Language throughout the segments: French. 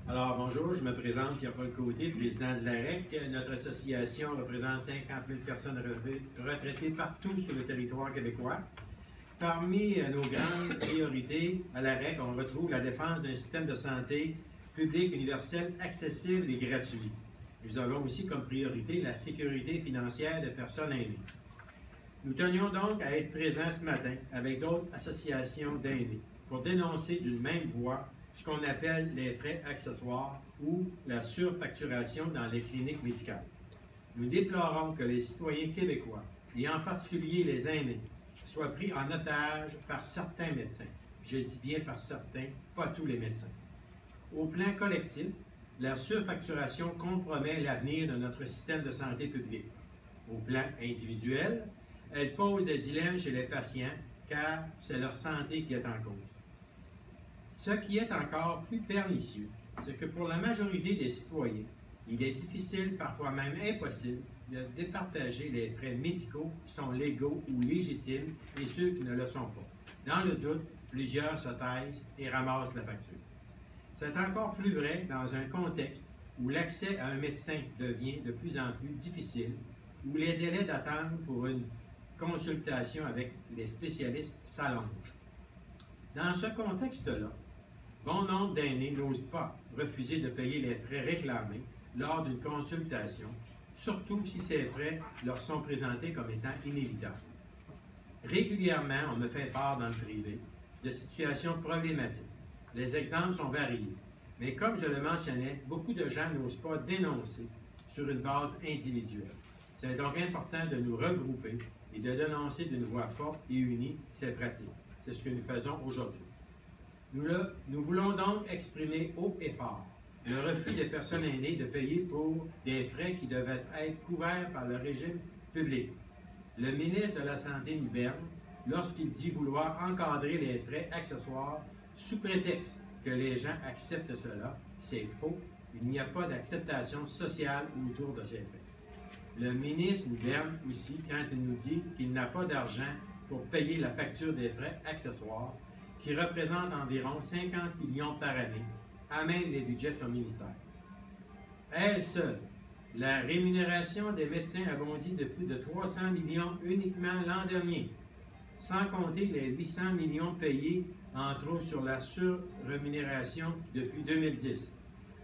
Alors, bonjour, je me présente Pierre-Paul Côté, président de l'AREC. Notre association représente 50 000 personnes retraitées partout sur le territoire québécois. Parmi nos grandes priorités à l'AREC, on retrouve la défense d'un système de santé public universel, accessible et gratuit. Nous avons aussi comme priorité la sécurité financière des personnes aînées. Nous tenions donc à être présents ce matin avec d'autres associations d'aînés pour dénoncer d'une même voix ce qu'on appelle les frais accessoires ou la surfacturation dans les cliniques médicales. Nous déplorons que les citoyens québécois, et en particulier les aînés, soient pris en otage par certains médecins. Je dis bien par certains, pas tous les médecins. Au plan collectif, la surfacturation compromet l'avenir de notre système de santé publique. Au plan individuel, elle pose des dilemmes chez les patients car c'est leur santé qui est en cause. Ce qui est encore plus pernicieux, c'est que pour la majorité des citoyens, il est difficile, parfois même impossible, de départager les frais médicaux qui sont légaux ou légitimes et ceux qui ne le sont pas. Dans le doute, plusieurs se taisent et ramassent la facture. C'est encore plus vrai dans un contexte où l'accès à un médecin devient de plus en plus difficile, où les délais d'attente pour une consultation avec les spécialistes s'allongent. Dans ce contexte-là, bon nombre d'aînés n'osent pas refuser de payer les frais réclamés lors d'une consultation, surtout si ces frais leur sont présentés comme étant inévitables. Régulièrement, on me fait part dans le privé de situations problématiques. Les exemples sont variés, mais comme je le mentionnais, beaucoup de gens n'osent pas dénoncer sur une base individuelle. C'est donc important de nous regrouper et de dénoncer d'une voix forte et unie ces pratiques. C'est ce que nous faisons aujourd'hui. Nous voulons donc exprimer haut et fort le refus des personnes aînées de payer pour des frais qui devaient être couverts par le régime public. Le ministre de la Santé nous berne lorsqu'il dit vouloir encadrer les frais accessoires sous prétexte que les gens acceptent cela. C'est faux. Il n'y a pas d'acceptation sociale autour de ces frais. Le ministre nous berne aussi quand il nous dit qu'il n'a pas d'argent pour payer la facture des frais accessoires qui représente environ 50 millions par année, à même les budgets de son ministère. Elle seule, la rémunération des médecins a bondi de plus de 300 millions uniquement l'an dernier, sans compter les 800 millions payés, entre autres sur la surrémunération depuis 2010.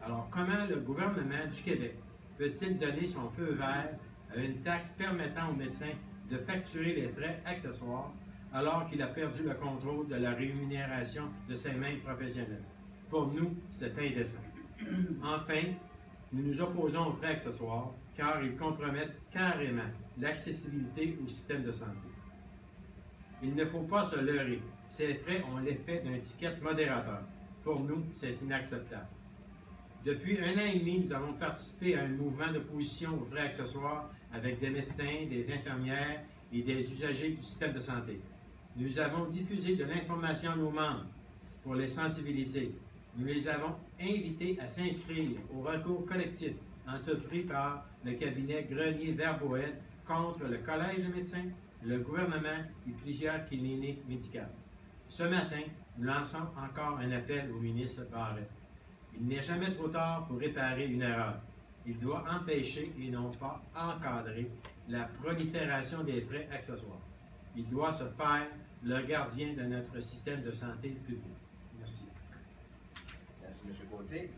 Alors, comment le gouvernement du Québec peut-il donner son feu vert à une taxe permettant aux médecins de facturer les frais accessoires alors qu'il a perdu le contrôle de la rémunération de ses mêmes professionnels? Pour nous, c'est indécent. Enfin, nous nous opposons aux frais accessoires car ils compromettent carrément l'accessibilité au système de santé. Il ne faut pas se leurrer. Ces frais ont l'effet d'un ticket modérateur. Pour nous, c'est inacceptable. Depuis 1 an et demi, nous avons participé à un mouvement d'opposition aux frais accessoires avec des médecins, des infirmières et des usagers du système de santé. Nous avons diffusé de l'information à nos membres pour les sensibiliser. Nous les avons invités à s'inscrire au recours collectif entrepris par le cabinet Grenier-Verboët contre le Collège de médecins, le gouvernement et plusieurs cliniques médicales. Ce matin, nous lançons encore un appel au ministre Barrette. Il n'est jamais trop tard pour réparer une erreur. Il doit empêcher et non pas encadrer la prolifération des frais accessoires. Il doit se faire le gardien de notre système de santé publique. Merci. Merci, M. Côté.